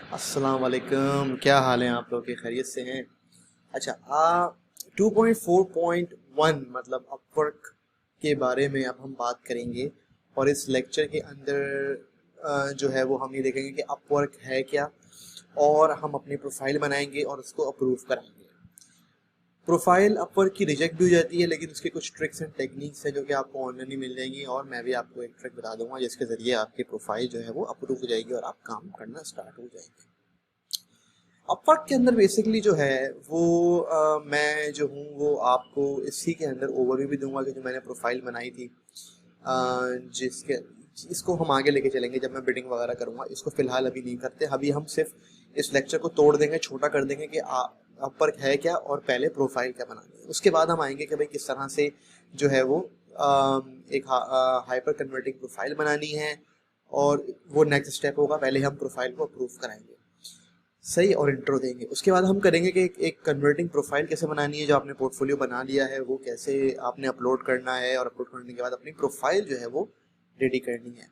अस्सलाम वालेकुम, क्या हाल है आप लोग के? खैरियत से हैं? अच्छा, 2.4.1 मतलब अपवर्क के बारे में अब हम बात करेंगे। और इस लेक्चर के अंदर जो है वो हम ये देखेंगे कि अपवर्क है क्या, और हम अपनी प्रोफाइल बनाएंगे और उसको अप्रूव कराएंगे। प्रोफाइल अपवर्क की रिजेक्ट भी हो जाती है, लेकिन उसके कुछ ट्रिक्स एंड टेक्निक्स हैं जो कि आपको ऑनलाइन ही मिल जाएंगी, और मैं भी आपको एक ट्रिक बता दूंगा जिसके ज़रिए आपकी प्रोफाइल जो है वो अप्रूव हो जाएगी और आप काम करना स्टार्ट हो जाएंगे। अपवर्क के अंदर बेसिकली जो है वो मैं जो हूँ वो आपको इसी के अंदर ओवरव्यू भी दूंगा कि जो मैंने प्रोफाइल बनाई थी, जिसके इसको हम आगे लेके चलेंगे जब मैं बिडिंग वगैरह करूँगा। इसको फिलहाल अभी नहीं करते, अभी हम सिर्फ इस लेक्चर को तोड़ देंगे, छोटा कर देंगे कि अपवर्क है क्या और पहले प्रोफाइल क्या बनानी है। उसके बाद हम आएंगे कि भाई किस तरह से जो है वो एक हाइपर कन्वर्टिंग प्रोफाइल बनानी है, और वो नेक्स्ट स्टेप होगा, पहले हम प्रोफाइल को अप्रूव कराएंगे, सही, और इंट्रो देंगे। उसके बाद हम करेंगे कि एक कन्वर्टिंग प्रोफाइल कैसे बनानी है, जो आपने पोर्टफोलियो बना लिया है वो कैसे आपने अपलोड करना है, और अपलोड करने के बाद अपनी प्रोफाइल जो है वो रेडी करनी है।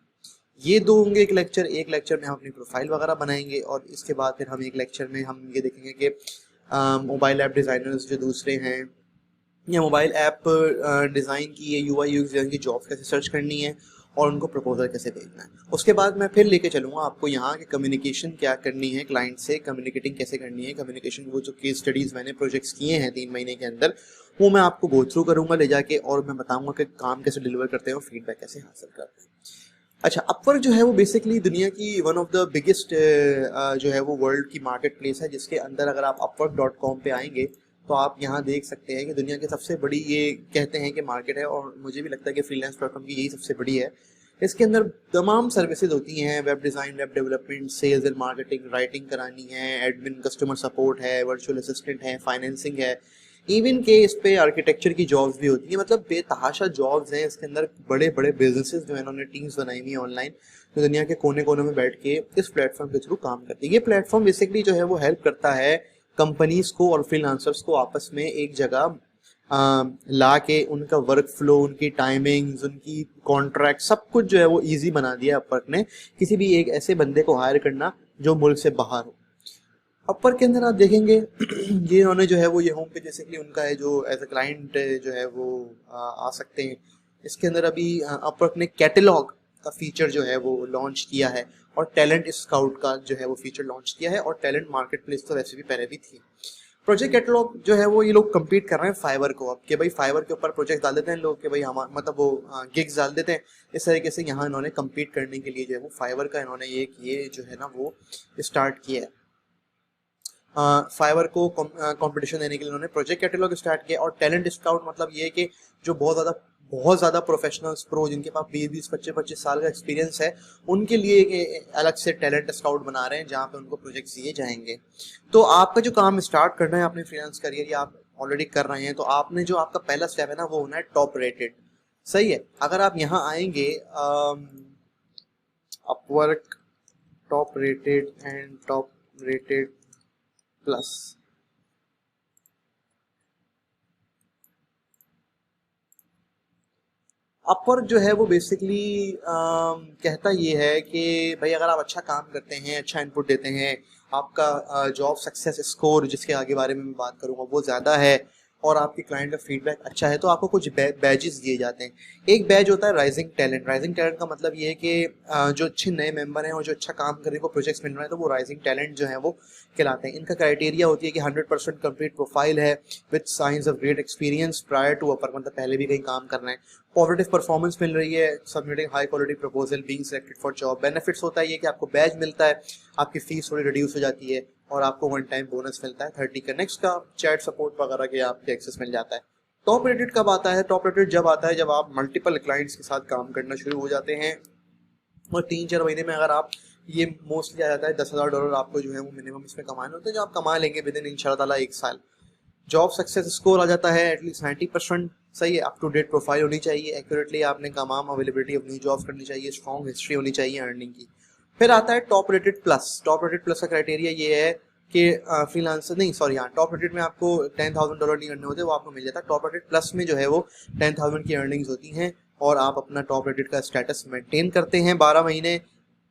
ये दो होंगे एक लेक्चर में हम अपनी प्रोफाइल वगैरह बनाएंगे, और इसके बाद फिर हम एक लेक्चर में हम ये देखेंगे कि मोबाइल ऐप डिज़ाइनर्स जो दूसरे हैं, या मोबाइल ऐप डिज़ाइन की या यूआई यूएक्स डिज़ाइन की जॉब्स कैसे सर्च करनी है और उनको प्रपोजल कैसे भेजना है। उसके बाद मैं फिर लेके चलूँगा आपको यहाँ कि कम्युनिकेशन क्या करनी है, क्लाइंट से कम्युनिकेटिंग कैसे करनी है। कम्युनिकेशन वो जो केस स्टडीज़ मैंने प्रोजेक्ट्स किए हैं 3 महीने के अंदर, वो मैं आपको गो थ्रू करूँगा ले जाके, और मैं बताऊँगा कि काम कैसे डिलीवर करते हैं और फीडबैक कैसे हासिल करते हैं। अच्छा, अपवर्क जो है वो बेसिकली दुनिया की वन ऑफ द बिगेस्ट जो है वो वर्ल्ड की मार्केट प्लेस है, जिसके अंदर अगर आप upwork.com पे आएंगे तो आप यहाँ देख सकते हैं कि दुनिया की सबसे बड़ी, ये कहते हैं कि मार्केट है, और मुझे भी लगता है कि फ्रीलांस प्लेटफॉर्म की यही सबसे बड़ी है। इसके अंदर तमाम सर्विसेज होती हैं, web design, web development, sales and marketing, writing करानी है, एडमिन, कस्टमर सपोर्ट है, वर्चुअल असिस्टेंट है, फाइनेंसिंग है, इवन के इस पे आर्किटेक्चर की जॉब्स भी होती हैं। मतलब बेतहाशा जॉब्स हैं इसके अंदर। बड़े बड़े बिजनेसेस जो है इन्होंने टीम्स बनाई हुई है ऑनलाइन, जो दुनिया के कोने कोने में बैठ के इस प्लेटफॉर्म के थ्रू काम करती है। ये प्लेटफॉर्म बेसिकली जो है वो हेल्प करता है कंपनीज को और फ्रीलांसर्स को आपस में एक जगह ला के उनका वर्क फ्लो, उनकी टाइमिंग्स, उनकी कॉन्ट्रैक्ट, सब कुछ जो है वो ईजी बना दिया अपवर्क ने, किसी भी एक ऐसे बंदे को हायर करना जो मुल्क से बाहर हो। अपवर्क के अंदर आप देखेंगे ये इन्होंने जो है वो ये होम पे जैसे कि उनका है, जो एज अ क्लाइंट जो है वो आ सकते हैं। इसके अंदर अभी अपवर्क ने कैटलॉग का फीचर जो है वो लॉन्च किया है, और टैलेंट स्काउट का जो है वो फीचर लॉन्च किया है, और टैलेंट मार्केट प्लेस तो वैसे भी पहले भी थी। प्रोजेक्ट कैटलॉग जो है वो ये लोग कम्पीट कर रहे हैं फाइवर को अब, कि भाई फाइवर के ऊपर प्रोजेक्ट डाल देते हैं लोग, कि भाई हम मतलब वो गिग्स डाल देते हैं। इस तरीके से यहाँ इन्होंने कम्पीट करने के लिए जो है वो फाइवर का इन्होंने ये जो है ना वो स्टार्ट किया है। फाइवर को कंपटीशन देने के लिए उन्होंने प्रोजेक्ट कैटलॉग स्टार्ट किया। और टैलेंट स्काउट मतलब ये कि जो बहुत ज़्यादा प्रोफेशनल्स, प्रो, जिनके पास 20-25 साल का एक्सपीरियंस है, उनके लिए एक अलग से टैलेंट स्काउट बना रहे हैं, जहाँ पे उनको प्रोजेक्ट्स दिए जाएंगे। तो आपका जो काम स्टार्ट करना है अपने फ्रीलांस करियर, या आप ऑलरेडी कर रहे हैं, तो आपने जो आपका पहला स्टेप है ना वो होना है टॉप रेटेड, सही है। अगर आप यहाँ आएंगे Upwork top rated and top rated plus, Upwork जो है वो बेसिकली कहता ये है कि भाई अगर आप अच्छा काम करते हैं, अच्छा इनपुट देते हैं, आपका जॉब सक्सेस स्कोर, जिसके आगे बारे में मैं बात करूँगा, वो ज़्यादा है, और आपके क्लाइंट का फीडबैक अच्छा है, तो आपको कुछ बैजेस दिए जाते हैं। एक बैज होता है राइजिंग टैलेंट। राइजिंग टैलेंट का मतलब ये है कि जो अच्छे नए मेंबर हैं और जो अच्छा काम कर रहे हैं, प्रोजेक्ट्स मिल रहे हैं, तो वो राइजिंग टैलेंट जो है वो कहलाते हैं। इनका क्राइटेरिया होती है कि 100% कंप्लीट प्रोफाइल है with science of great experience prior to Upwork, मतलब पहले भी कहीं काम कर रहे हैं, पॉजिटिव परफॉर्मेंस मिल रही है, submitting high quality proposal, being selected for job. Benefits होता है ये कि आपको बैज मिलता है, आपकी फीस थोड़ी रिड्यूस हो जाती है, और आपको वन टाइम बोनस मिलता है 30 का। नेक्स्ट का चैट सपोर्ट वगैरह के आपके एक्सेस मिल जाता है। टॉप रेटेड कब आता है? टॉप रेटेड जब आता है जब आप मल्टीपल क्लाइंट्स के साथ काम करना शुरू हो जाते हैं, और 3-4 महीने में अगर आप, ये मोस्टली आ जाता है $10,000 आपको जो है वो मिनिमम इसमें कमाने होते हैं, जो आप कमा लेंगे विद इन इंशाल्लाह 1 साल। जॉब सक्सेस स्कोर आ जाता है एटलीस्ट 90%, सही है। अप टू डेट प्रोफाइल होनी चाहिए, एक्यूरेटली आपने तमाम अवेलेबिलिटी ऑफ न्यू जॉब्स करनी चाहिए, स्ट्रॉन्ग हिस्ट्री होनी चाहिए अर्निंग की। फिर आता है top rated plus. Top rated plus का क्राइटेरिया ये है कि फ्रीलांसर नहीं, सॉरी, हाँ, टॉप रेटेड में आपको $10,000 नहीं करने होते, वो आपको मिल जाता है। टॉप रेटेड प्लस में जो है वो 10,000 की अर्निंग्स होती हैं, और आप अपना टॉप रेटेड का स्टेटस मेंटेन करते हैं 12 महीने।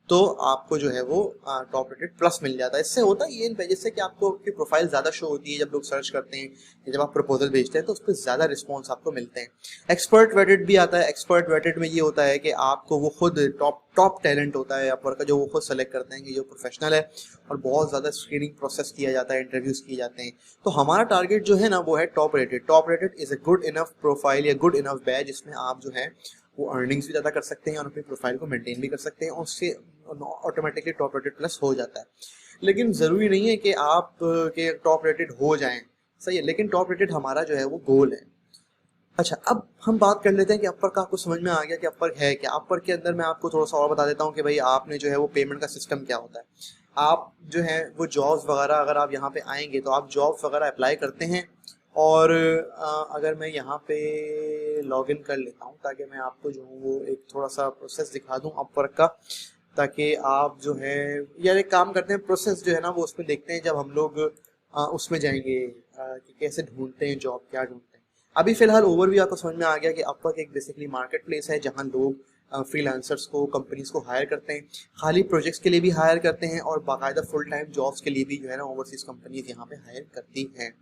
तो आपको जो है वो टॉप रेटेड प्लस मिल जाता है। इससे होता है ये जिससे कि आपको आपकी प्रोफाइल ज़्यादा शो होती है जब लोग सर्च करते हैं, जब आप प्रपोजल भेजते हैं तो उस पर ज़्यादा रिस्पॉन्स आपको मिलते हैं। एक्सपर्ट वेटेड भी आता है। एक्सपर्ट वेटेड में ये होता है कि आपको वो खुद टॉप टैलेंट होता है अपवर्क का, जो वो खुद सेलेक्ट करते हैं कि जो प्रोफेशनल है, और बहुत ज़्यादा स्क्रीनिंग प्रोसेस किया जाता है, इंटरव्यूज़ किए जाते हैं। तो हमारा टारगेट जो है ना वो है top rated. Top rated is a good enough profile या गुड इनफ बैच, जिसमें आप जो है वो अर्निंग्स भी ज़्यादा कर सकते हैं और अपनी प्रोफाइल को मेंटेन भी कर सकते हैं, और उससे ऑटोमेटिकली टॉप रेटेड प्लस हो जाता है। लेकिन ज़रूरी नहीं है कि आप के टॉप रेटेड हो जाएं, सही है, लेकिन टॉप रेटेड हमारा जो है वो गोल है। अच्छा, अब हम बात कर लेते हैं कि अपर का आपको समझ में आ गया कि अपर है क्या। अपर के अंदर मैं आपको थोड़ा सा और बता देता हूँ कि भाई आपने जो है वो पेमेंट का सिस्टम क्या होता है। आप जो है वो जॉब्स वगैरह, अगर आप यहाँ पे आएंगे तो आप जॉब्स वगैरह अप्लाई करते हैं, और अगर मैं यहाँ पे लॉग इन कर लेता हूँ ताकि मैं आपको जो हूँ वो एक थोड़ा सा प्रोसेस दिखा दूँ अपवर्क का, ताकि आप जो है यार एक काम करते हैं, प्रोसेस जो है ना वो उसमें देखते हैं जब हम लोग उसमें जाएंगे कि कैसे ढूंढते हैं जॉब, क्या ढूंढते हैं। अभी फिलहाल ओवरव्यू आपको समझ में आ गया कि अपवर्क एक बेसिकली मार्केट प्लेस है जहां लोग फ्रीलांसर्स को, कंपनीज को हायर करते हैं, खाली प्रोजेक्ट्स के लिए भी हायर करते हैं और बाकायदा फुल टाइम जॉब्स के लिए भी जो है ना ओवरसीज कंपनीज यहाँ पे हायर करती हैं।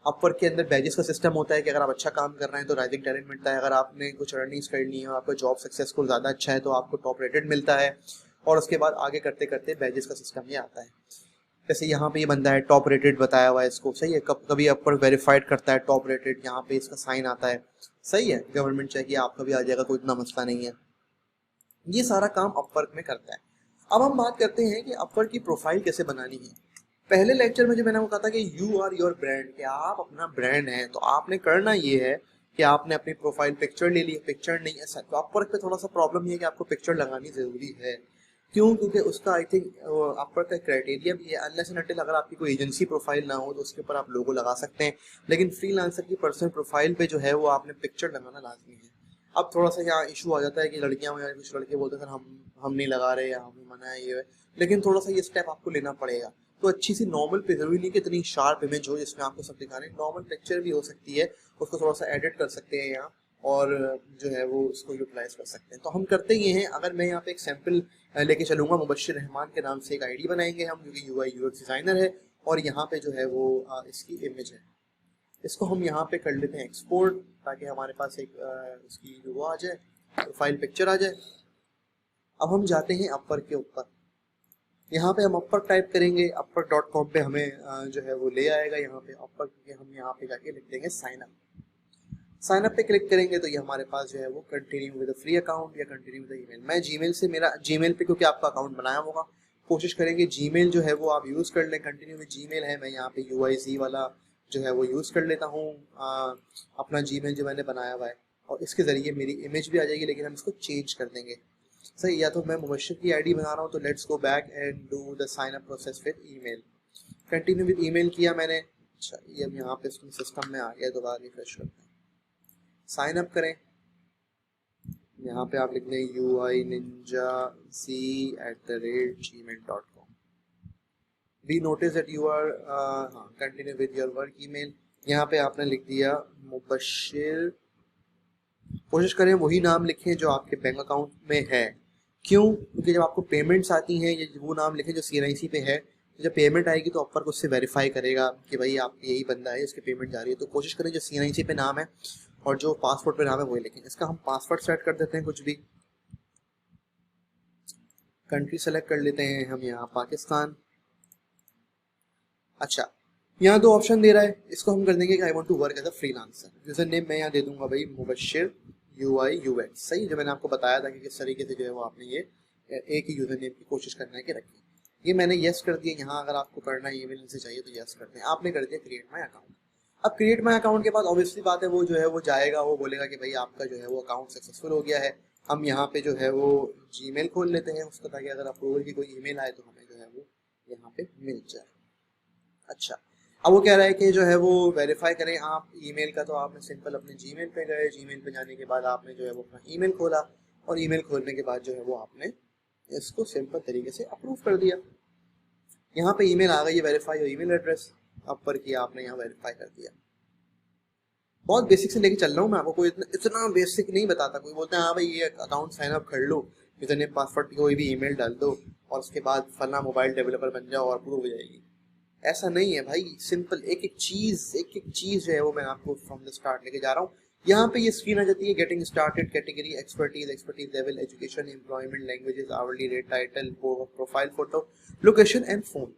अपवर्क के अंदर बैजेस का सिस्टम होता है कि अगर आप अच्छा काम कर रहे हैं तो राइजिंग टैलेंट मिलता है, अगर आपने कुछ अर्निंग्स करनी है और आपका जॉब सक्सेसफुल ज़्यादा अच्छा है तो आपको टॉप रेटेड मिलता है, और उसके बाद आगे करते करते बैजेस का सिस्टम ये आता है। जैसे यहाँ पे ये बंदा है टॉप रेटेड बताया हुआ है इसको, सही है, कभी अपवर्क वेरीफाइड करता है टॉप रेटेड, यहाँ पे इसका साइन आता है, सही है, गवर्नमेंट चाहिए आपका भी आ जाएगा, कोई इतना मसला नहीं है। ये सारा काम अपवर्क में करता है। अब हम बात करते हैं कि अपवर्क की प्रोफाइल कैसे बनानी है। पहले लेक्चर में जो मैंने वो कहा था कि यू आर योर ब्रांड, कि आप अपना ब्रांड है, तो आपने करना ये है कि आपने अपनी प्रोफाइल पिक्चर ले ली, पिक्चर नहीं है तो अपवर्क पे थोड़ा सा प्रॉब्लम ये है कि आपको पिक्चर लगानी जरूरी है। क्यों? क्योंकि उसका आई थिंक अपवर्क का क्राइटेरिया भी है, अनलेस एंड अनटिल अगर आपकी कोई एजेंसी प्रोफाइल ना हो तो उसके ऊपर आप लोगो लगा सकते हैं, लेकिन फ्रीलांसर की पर्सनल प्रोफाइल पे जो है वो आपने पिक्चर लगाना लाजमी है। अब थोड़ा सा यहाँ इशू आ जाता है कि लड़कियां या कुछ लड़के बोलते हैं सर हम नहीं लगा रहे या हमें मना है ये है, लेकिन थोड़ा सा ये स्टेप आपको लेना पड़ेगा। तो अच्छी सी नॉर्मल पे जरूरी नहीं कि इतनी शार्प इमेज हो जिसमें आपको सब दिखाने, नॉर्मल पिक्चर भी हो सकती है, उसको थोड़ा सा एडिट कर सकते हैं यहाँ और जो है वो उसको यूटिलाइज कर सकते हैं। तो हम करते ये हैं, अगर मैं यहाँ पे एक सैंपल लेके चलूंगा, मुबश्शिर रहमान के नाम से एक आईडी बनाएंगे हम, जो कि यूआई यूएक्स डिजाइनर है, और यहाँ पे जो है वो इसकी इमेज है, इसको हम यहाँ पे कर लेते हैं एक्सपोर्ट, ताकि हमारे पास एक उसकी वो आ जाए, प्रोफाइल पिक्चर आ जाए। अब हम जाते हैं अपवर्क के ऊपर, यहाँ पे हम अपवर्क टाइप करेंगे, upwork.com पे हमें जो है वो ले आएगा यहाँ पे अपवर्क के, हम यहाँ पे जाके लिख देंगे साइन अप। साइन अप पे क्लिक करेंगे तो ये हमारे पास जो है वो कंटिन्यू विद फ्री अकाउंट या कंटिन्यू विद ईमेल। मैं जीमेल से, मेरा जीमेल पे क्योंकि आपका अकाउंट बनाया होगा, कोशिश करेंगे जीमेल जो है वो आप यूज़ कर लें, कंटिन्यू विद जीमेल है, मैं यहाँ पे UIC वाला जो है वो यूज़ कर लेता हूँ अपना जीमेल जो मैंने बनाया हुआ है, और इसके ज़रिए मेरी इमेज भी आ जाएगी, लेकिन हम इसको चेंज कर देंगे, सही। या तो मैं मुबश्शिर की आईडी बना रहा हूँ तो let's go back and do the sign up process with email. Continue with email किया मैंने, अच्छा ये अब यहाँ पे सिस्टम में आ गया, दोबारा रिफ्रेश करते हैं, साइन अप करें, यहाँ पे आप लिख दें uininjac@gmail.com। We notice that you are continue with your work email, यहाँ पे आपने लिख दिया मुबश्शिर, कोशिश करें वही नाम लिखें जो आपके बैंक अकाउंट में है। क्यों? क्योंकि जब आपको पेमेंट्स आती हैं ये वो नाम लिखें जो CNIC पे है, तो जब पेमेंट आएगी तो अपवर्क उससे वेरीफाई करेगा कि भाई आप यही बंदा है, इसकी पेमेंट जा रही है, तो कोशिश करें जो CNIC पे नाम है और जो पासपोर्ट पे नाम है वही लिखें। इसका हम पासवर्ड सेट कर देते हैं, कुछ भी कंट्री सेलेक्ट कर लेते हैं हम यहाँ पाकिस्तान। अच्छा, यहाँ दो ऑप्शन दे रहा है, इसको हम कर देंगे कि I want to work as a freelancer. User name मैं यहाँ दे दूंगा भाई मुबश्शिर UI/UX, सही, जो मैंने आपको बताया था कि किस तरीके से जो है वो आपने ये एक ही यूजर नेम की कोशिश करना है कि रखें। ये मैंने येस कर दिया, यहाँ अगर आपको करना है ईमेल से चाहिए तो येस करते हैं, आपने कर दिया क्रिएट माई अकाउंट। अब क्रिएट माई अकाउंट के बाद ऑब्वियसली बात है वो जो है वो जाएगा, वो बोलेगा कि भाई आपका जो है वो अकाउंट सक्सेसफुल हो गया है। हम यहाँ पे जो है वो Gmail खोल लेते हैं उसका, ताकि अगर अप्रूवल की कोई ईमेल आए तो हमें जो है वो यहाँ पे मिल जाए। अच्छा, अब वो कह रहा है कि जो है वो वेरीफाई करें आप ईमेल का, तो आपने सिंपल अपने जीमेल पे गए, जीमेल पे जाने के बाद आपने जो है वो अपना ईमेल खोला, और ईमेल खोलने के बाद जो है वो आपने इसको सिंपल तरीके से अप्रूव कर दिया। यहाँ पे ईमेल आ गई, वेरीफाई योर ईमेल एड्रेस, अपर किया आपने, यहाँ वेरीफाई कर दिया। बहुत बेसिक से लेके चल रहा हूँ मैं आपको, कोई इतना बेसिक नहीं बताता। कोई बोलते हैं हाँ भाई ये अकाउंट साइन अप कर लो, यूजर नेम पासवर्ड कोई भी ईमेल डाल दो और उसके बाद फला मोबाइल डेवलपर बन जाओ और अप्रूव हो जाएगी। ऐसा नहीं है भाई, सिंपल एक एक चीज़ जो है वो मैं आपको फ्रॉम द स्टार्ट लेके जा रहा हूँ। यहाँ पे ये स्क्रीन आ जाती है, getting started, category, expertise level, education, employment, languages, hourly rate, title, profile photo, location and phone.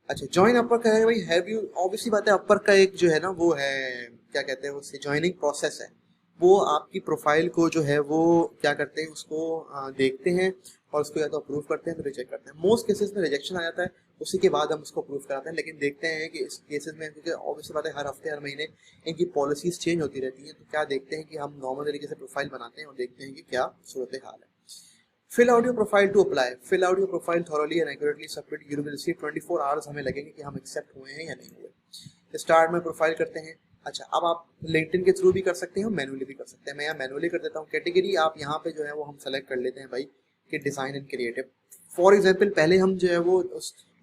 अच्छा, ज्वाइन अपर का है भाई, हैव यू, ऑब्वियसली बात है, अपर का एक जो है ना वो है, क्या कहते हैं उससे, ज्वाइनिंग प्रोसेस है। वो आपकी प्रोफाइल को जो है वो क्या करते हैं, उसको देखते हैं और उसको या तो अप्रूव करते हैं तो रिजेक्ट करते हैं। मोस्ट केसेस में रिजेक्शन आ जाता है, उसी के बाद हम उसको अप्रूव कराते हैं। लेकिन देखते हैं कि इस केसेस में, क्योंकि ऑब्वियसली बात है हर हफ्ते हर महीने इनकी पॉलिसीज चेंज होती रहती हैं, तो क्या देखते हैं कि हम नॉर्मल तरीके से प्रोफाइल बनाते हैं और देखते हैं कि क्या सूरत हाल है। Fill out your profile to apply, fill out your profile thoroughly and accurately submit, you will receive 24 hours हमें लगेंगे कि हम एक्सेप्ट हुए हैं या नहीं हुए। स्टार्ट में प्रोफाइल करते हैं। अच्छा, अब आप लिंक्डइन के थ्रू भी कर सकते हैं और मैनुअली भी कर सकते हैं। मैं यहाँ मैनुअली कर देता हूँ। कैटेगरी आप यहाँ पे जो है वो हम सेलेक्ट कर लेते हैं भाई कि design and creative. For example पहले हम जो है वो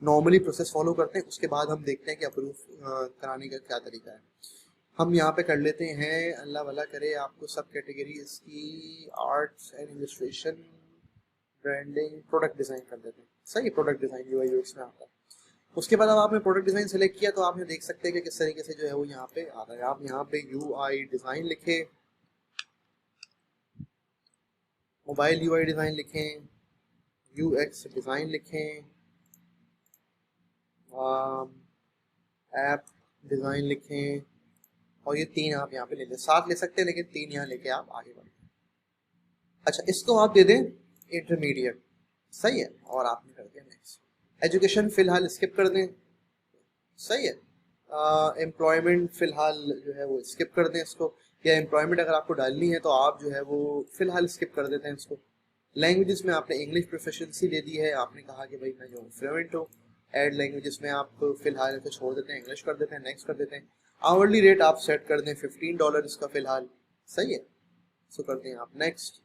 नॉर्मली प्रोसेस फॉलो करते हैं, उसके बाद हम देखते हैं कि अप्रूव कराने का क्या तरीका है। हम यहाँ पे कर लेते हैं, अल्लाह भला करे आपको, सब कैटेगरी इसकी arts and illustration, branding, product design कर देते हैं। सही, प्रोडक्ट डिज़ाइन यूआई यूएक्स में आता है। उसके बाद अब आपने प्रोडक्ट डिज़ाइन सेलेक्ट किया तो आप ये देख सकते हैं कि किस तरीके से जो है वो यहाँ पे आ रहा है। आप यहाँ पे यूआई डिज़ाइन लिखें, मोबाइल यूआई डिज़ाइन लिखें, यूएक्स डिज़ाइन लिखें, ऐप डिज़ाइन लिखें, और ये 3 आप यहाँ पे ले लें। 7 ले सकते हैं लेकिन 3 यहाँ लेके आप आगे बढ़ें। अच्छा, इसको आप दे दें इंटरमीडिएट, सही है, और आपने कर दिया नेक्स्ट। एजुकेशन फिलहाल स्किप कर दें, सही है। एम्प्लॉयमेंट फिलहाल जो है वो स्किप कर दें इसको, या एम्प्लॉयमेंट अगर आपको डालनी है तो आप जो है वो फिलहाल स्किप कर देते हैं इसको। लैंग्वेजेस में आपने इंग्लिश प्रोफिशिएंसी दे दी है, आपने कहा कि भाई मैं जो फ्लुएंट हूँ। ऐड लैंग्वेजेस में आप फिलहाल को छोड़ देते हैं, इंग्लिश कर देते हैं, नेक्स्ट कर देते हैं। आवरली रेट आप सेट कर दें $15 इसका फिलहाल, सही है, सो करते हैं आप नेक्स्ट।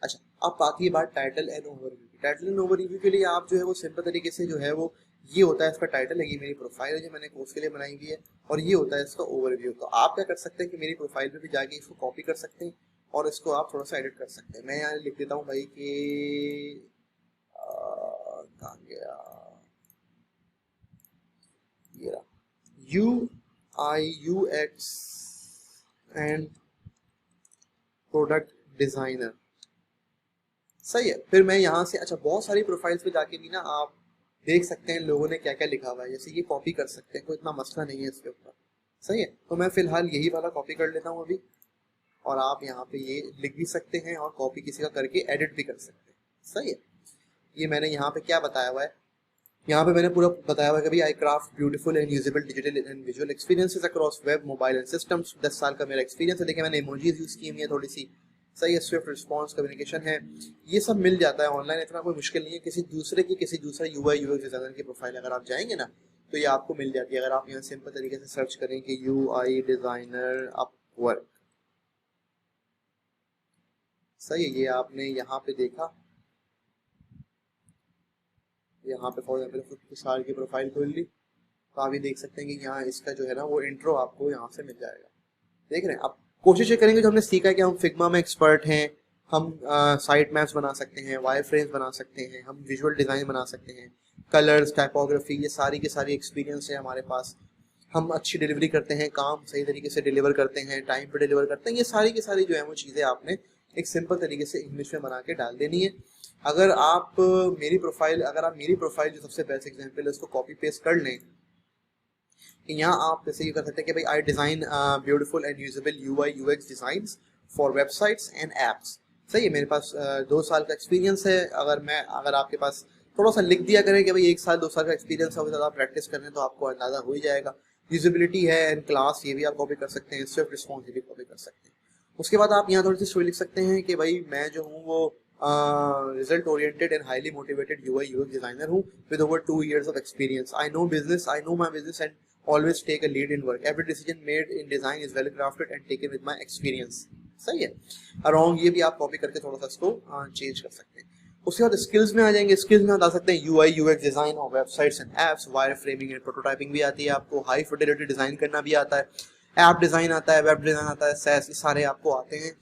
अच्छा, अब आती है बात टाइटल एंड ओवरव्यू की। टाइटल एंड ओवरव्यू के लिए आप जो है वो सिंपल तरीके से जो है वो ये होता है इसका टाइटल है, ये मेरी प्रोफाइल है जो मैंने कोर्स के लिए बनाई हुई है, और ये होता है इसका ओवरव्यू। तो आप क्या कर सकते हैं कि मेरी प्रोफाइल पे भी जाके इसको कॉपी कर सकते हैं और इसको आप थोड़ा सा एडिट कर सकते हैं। मैं यहाँ लिख देता हूँ भाई कि कहाँ गया ये रहा, UI/UX एंड प्रोडक्ट डिजाइनर, सही है। फिर मैं यहाँ से, अच्छा, बहुत सारी प्रोफाइल्स पे जाके भी ना आप देख सकते हैं लोगों ने क्या क्या लिखा हुआ है, जैसे ये कॉपी कर सकते हैं, कोई इतना मसला नहीं है इसके ऊपर, सही है। तो मैं फिलहाल यही वाला कॉपी कर लेता हूँ अभी, और आप यहाँ पे ये लिख भी सकते हैं और कॉपी किसी का करके एडिट भी कर सकते हैं, सही है। ये मैंने यहाँ पे क्या बताया हुआ है, यहाँ पे मैंने पूरा बताया हुआ है कि भाई I craft beautiful and usable digital and visual experiences across web, mobile and systems. 10 साल का मेरा एक्सपीरियंस है। देखिए मैंने इमोजीज यूज़ की हुई है थोड़ी सी, सही है। स्विफ्ट रिस्पॉन्स कम्युनिकेशन है, ये सब मिल जाता है ऑनलाइन, इतना कोई मुश्किल नहीं है। किसी दूसरे यूआई यूएक्स डिजाइनर की प्रोफाइल अगर आप जाएंगे ना तो ये आपको मिल जाती है। अगर आप यहाँ सिंपल तरीके से सर्च करें कि यूआई डिजाइनर अपवर्क, सही है, ये आपने यहाँ पे देखा, यहाँ पे फॉर एग्जाम्पल खुशहाल की प्रोफाइल खोल ली तो आप ये देख सकते हैं कि यहाँ इसका जो है ना वो इंट्रो आपको यहाँ से मिल जाएगा। देख रहे हैं, आप कोशिश ये करेंगे, जो हमने सीखा है कि हम फिग्मा में एक्सपर्ट हैं, हम साइट मैप्स बना सकते हैं, वायर फ्रेम्स बना सकते हैं, हम विजुअल डिज़ाइन बना सकते हैं, कलर्स, टाइपोग्राफी, ये सारी की सारी एक्सपीरियंस है हमारे पास। हम अच्छी डिलीवरी करते हैं, काम सही तरीके से डिलीवर करते हैं, टाइम पे डिलीवर करते हैं। ये सारी की सारी जो है वो चीज़ें आपने एक सिंपल तरीके से इंग्लिश में बना के डाल देनी है। अगर आप मेरी प्रोफाइल जो सबसे बेस्ट एग्जाम्पल है उसको कॉपी पेस्ट कर लें, यहाँ आप जैसे ये कर सकते हैं कि भाई I design beautiful and usable UI/UX designs for websites and apps, सही है। मेरे पास 2 साल का एक्सपीरियंस है। अगर आपके पास थोड़ा सा लिख दिया करें कि भाई 1 साल 2 साल का एक्सपीरियंस है, ज़्यादा प्रैक्टिस करने तो आपको अंदाजा हो ही जाएगा। यूजेबिलिटी है एंड क्लास, ये भी आप कॉपी कर सकते हैं। स्विफ्ट रिस्पॉन्स, ये भी कॉपी कर सकते हैं। उसके बाद आप यहाँ थोड़ी सी स्टोरी लिख सकते हैं कि भाई मैं जो हूँ वो result oriented and highly motivated UI/UX designer हूँ with over 2 years of experience. I know my business and always take a lead in work. Every decision made in design is well crafted and taken with my experience, सही है। Around ये भी आप copy करके थोड़ा सा इसको change कर सकते हैं। उसके बाद स्किल्स में आ जाएंगे। स्किल्स में बता सकते हैं UI/UX डिजाइन और websites and apps, wire framing and prototyping भी आती है आपको, हाई फिडेलिटी डिजाइन करना भी आता है, ऐप डिजाइन आता है, वेब डिजाइन आता है, SaaS, ये सारे आपको आते हैं।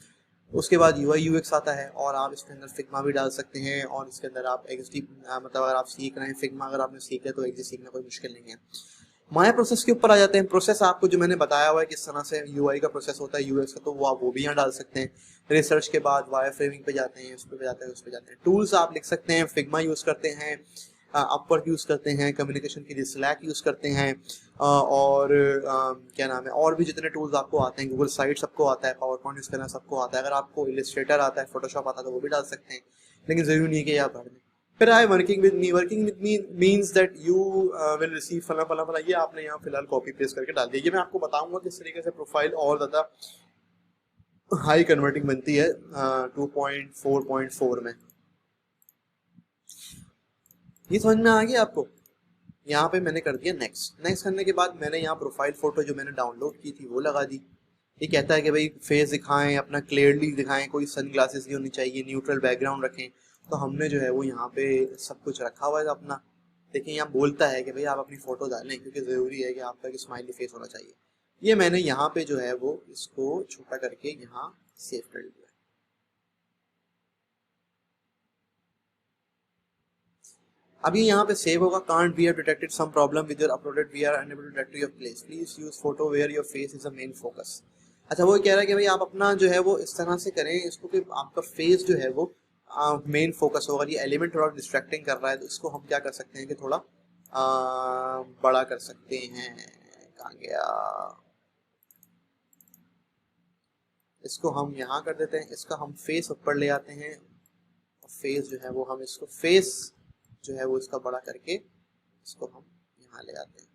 उसके बाद UI UX आता है, और आप इसके अंदर फिग्मा भी डाल सकते हैं, और इसके अंदर आप XD मतलब अगर आप सीख रहे हैं फिग्मा, अगर आपने सीख लिया तो XD सीखना कोई मुश्किल नहीं है। माया प्रोसेस के ऊपर आ जाते हैं। प्रोसेस आपको जो मैंने बताया हुआ है किस तरह से UI का प्रोसेस होता है, UX का, तो वो आप वो भी यहाँ डाल सकते हैं। रिसर्च के बाद वायर फ्रेमिंग पे जाते हैं, उस पर जाते हैं, उस पर जाते हैं। टूल्स आप लिख सकते हैं, फिग्मा यूज़ करते हैं, अपवर्क यूज़ करते हैं, कम्युनिकेशन के लिए स्लैक यूज़ करते हैं, और क्या नाम है, और भी जितने टूल्स आपको आते हैं, गूगल साइट सबको आता है, पावर पॉइंट यूज़ करना सबको आता है। अगर आपको इलस्ट्रेटर आता है, फोटोशॉप आता है, तो वो भी डाल सकते हैं, लेकिन ज़रूरी नहीं है कि आप भर दें। फिर आए working with me. Working with me means that you will receive फला फला फला, ये आपने यहाँ फिलहाल कॉपी पेस्ट करके डाल दिया। ये मैं आपको बताऊंगा किस तरीके से प्रोफाइल और ज़्यादा हाई कन्वर्टिंग बनती है 2.4.4 में। ये समझ में आ गया आपको? यहाँ पे मैंने कर दिया नेक्स्ट। नेक्स्ट करने के बाद मैंने यहाँ प्रोफाइल फोटो जो मैंने डाउनलोड की थी वो लगा दी। ये कहता है कि भाई फेस दिखाएं, अपना क्लियरली दिखाएं, कोई सन ग्लासेस नहीं होनी चाहिए, न्यूट्रल बैकग्राउंड रखें। तो हमने जो है वो यहाँ पे सब कुछ रखा हुआ है अपना। देखिए यहाँ बोलता है कि भाई आप अपनी फ़ोटो डालें, क्योंकि ज़रूरी है कि आपका एक स्माइली फेस होना चाहिए। ये मैंने यहाँ पे जो है वो इसको छोटा करके यहाँ सेव कर दिया। अभी यहाँ पे सेव होगा। Can't we have detected some problem with your uploaded, we are unable to detect your place, please use photo where your face is a main focus. अच्छा, वो कह रहा है कि भाई आप अपना जो है वो इस तरह से करें इसको कि आपका फेस जो है वो मेन फोकस होगा। ये एलिमेंट थोड़ा डिस्ट्रैक्टिंग कर रहा है, तो इसको हम क्या कर सकते हैं कि थोड़ा बड़ा कर सकते हैं। कहाँ गया? इसको हम यहाँ कर देते हैं, इसका हम फेस ऊपर ले आते हैं। फेस जो है वो हम इसको फेस जो है वो इसका बड़ा करके इसको हम यहाँ ले आते हैं।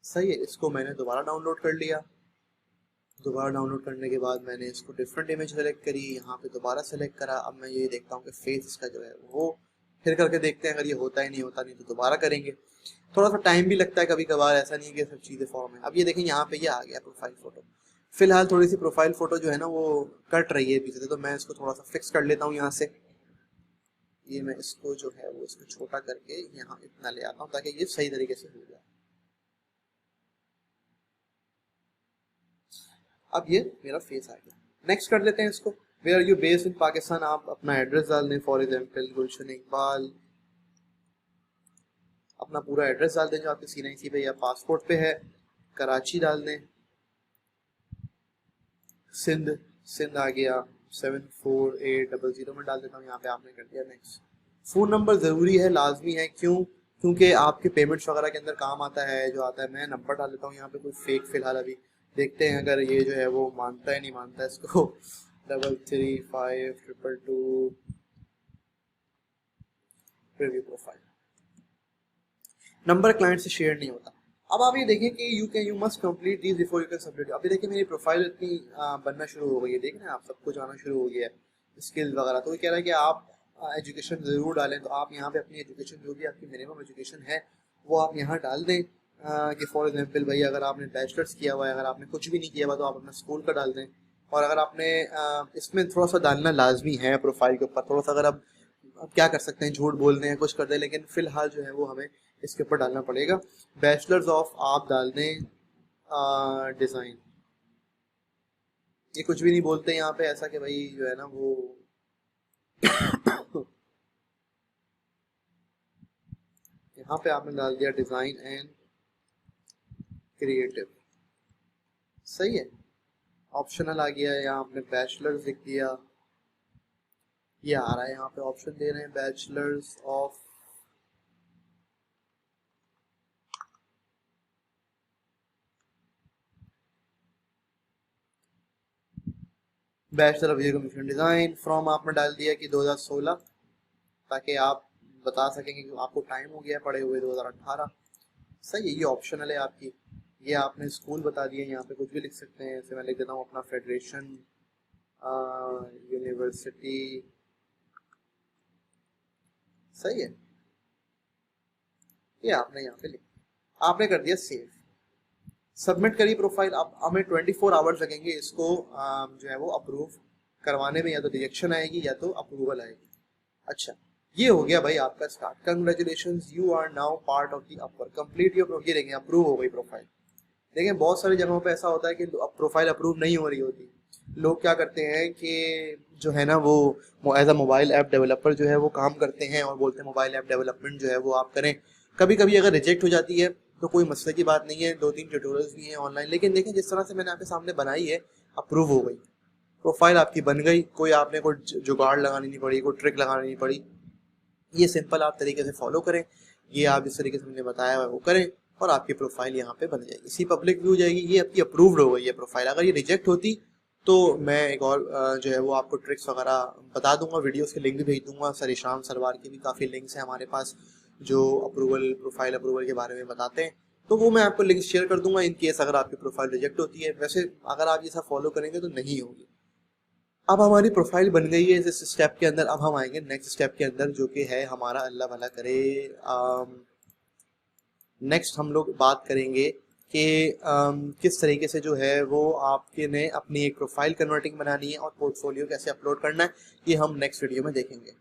सही है। इसको मैंने दोबारा डाउनलोड कर लिया। दोबारा डाउनलोड करने के बाद मैंने इसको डिफरेंट इमेज सेलेक्ट करी, यहाँ पे दोबारा सेलेक्ट करा। अब मैं ये देखता हूँ कि फेस इसका जो है वो फिर करके देखते हैं, अगर ये होता ही नहीं होता, नहीं तो दोबारा करेंगे। थोड़ा सा टाइम भी लगता है कभी कभार, ऐसा नहीं है कि सब चीज़ें फॉर्म है। अब ये देखें यहाँ पे ये आ गया प्रोफाइल फोटो। फिलहाल थोड़ी सी प्रोफाइल फोटो जो है ना वो कट रही है पीछे से, तो मैं इसको थोड़ा सा फिक्स कर लेता हूँ यहाँ से। ये मैं इसको जो है वो इसको छोटा करके यहाँ इतना ले आता हूँ ताकि ये सही तरीके से हो जाए। अब ये मेरा फेस आ गया। नेक्स्ट कर लेते हैं इसको। Where are you based in Pakistan, आप अपना एड्रेस डाल दें। फॉर एग्जाम्पल गुलशन इकबाल, अपना पूरा एड्रेस डाल दें जो आपके CNIC पे या पासपोर्ट पे है। कराची डाल दें। सिंध, सिंध आ गया। 74800 में डाल देता हूँ, यहाँ पे आपने कर दिया नेक्स्ट। फ़ोन नंबर ज़रूरी है, लाजमी है। क्यों? क्योंकि आपके पेमेंट्स वगैरह के अंदर काम आता है, जो आता है। मैं नंबर डाल देता हूँ यहाँ पे कोई फेक, फिलहाल अभी देखते हैं अगर ये जो है वो मानता है नहीं मानता है इसको। 335222 प्रीव्यू प्रोफाइल। नंबर क्लाइंट से शेयर नहीं होता। अब आप ये देखें कि you must complete this before you can submit. अभी देखिए मेरी प्रोफाइल इतनी बनना शुरू हो गई है, देख रहे हैं आप, सब कुछ आना शुरू हो गया है, स्किल्स वगैरह। तो ये कह रहा है कि आप एजुकेशन ज़रूर डालें। तो आप यहाँ पे अपनी एजुकेशन जो भी आपकी मिनिमम एजुकेशन है वो आप यहाँ डाल दें। कि फॉर एग्जांपल भाई अगर आपने बैचलर्स किया हुआ है, अगर आपने कुछ भी नहीं किया हुआ तो आप अपना स्कूल का डाल दें। और अगर आपने इसमें थोड़ा सा डालना लाजमी है प्रोफाइल के ऊपर, थोड़ा सा अगर आप क्या कर सकते हैं, झूठ बोल दें, कुछ कर दें, लेकिन फ़िलहाल जो है वो हमें इसके ऊपर डालना पड़ेगा। बैचलर्स ऑफ आप डाल दें डिज़ाइन। ये कुछ भी नहीं बोलते यहाँ पे ऐसा कि भाई जो है ना वो यहाँ पे आपने डाल दिया डिज़ाइन एंड क्रिएटिव। सही है। ऑप्शनल आ गया है, यहाँ आपने बैचलर्स लिख दिया। ये आ रहा है यहाँ पे ऑप्शन दे रहे हैं bachelors of bachelor of communication design from आपने डाल दिया कि 2016, ताकि आप बता सकेंगे कि आपको टाइम हो गया पढ़े हुए 2018। सही है। ये ऑप्शनल है आपकी। ये आपने स्कूल बता दिया, यहाँ पे कुछ भी लिख सकते हैं। जैसे मैं लिख देता हूँ अपना फेडरेशन यूनिवर्सिटी। सही है। ये आपने यहाँ पे लिख, आपने कर दिया सेव, सबमिट करी प्रोफाइल। अब हमें 24 आवर्स लगेंगे इसको जो है वो अप्रूव करवाने में। या तो रिजेक्शन आएगी या तो अप्रूवल आएगी। अच्छा, ये हो गया भाई आपका start. Congratulations, you are now part of the Upwork, complete your. ये देखें अप्रूव हो गई प्रोफाइल। देखें बहुत सारी जगहों पे ऐसा होता है कि प्रोफाइल अप्रूव नहीं हो रही होती। लोग क्या करते हैं कि जो है ना वो as a mobile app developer जो है वो काम करते हैं और बोलते हैं मोबाइल ऐप डेवलपमेंट जो है वो आप करें। कभी कभी अगर रिजेक्ट हो जाती है तो कोई मसले की बात नहीं है, 2-3 ट्यूटोरियल्स भी हैं ऑनलाइन, लेकिन देखें जिस तरह से मैंने आपके सामने बनाई है, अप्रूव हो गई, प्रोफाइल आपकी बन गई, कोई आपने कोई जुगाड़ लगानी नहीं पड़ी, कोई ट्रिक लगानी नहीं पड़ी। ये सिंपल आप तरीके से फॉलो करें, ये आप जिस तरीके से मैंने बताया है वो करें और आपकी प्रोफाइल यहाँ पे बन जाएगी, इसी पब्लिक व्यू जाएगी, ये आपकी अप्रूव्ड हो गई है प्रोफाइल। अगर ये रिजेक्ट होती तो मैं एक और जो है वो आपको ट्रिक्स वगैरह बता दूंगा, वीडियोस के लिंक भी भेज दूंगा। सर इशाम सरवार के भी काफ़ी लिंक्स हैं हमारे पास जो अप्रूवल, प्रोफाइल अप्रूवल के बारे में बताते हैं, तो वो मैं आपको लिंक शेयर कर दूंगा इन केस अगर आपकी प्रोफाइल रिजेक्ट होती है। वैसे अगर आप ये सब फॉलो करेंगे तो नहीं होगी। अब हमारी प्रोफाइल बन गई है इस स्टेप के अंदर, अब हम आएंगे नेक्स्ट स्टेप के अंदर जो कि है हमारा, अल्लाह भला करे, नेक्स्ट हम लोग बात करेंगे कि किस तरीके से जो है वो आपके ने अपनी एक प्रोफाइल कन्वर्टिंग बनानी है और पोर्टफोलियो कैसे अपलोड करना है, ये हम नेक्स्ट वीडियो में देखेंगे।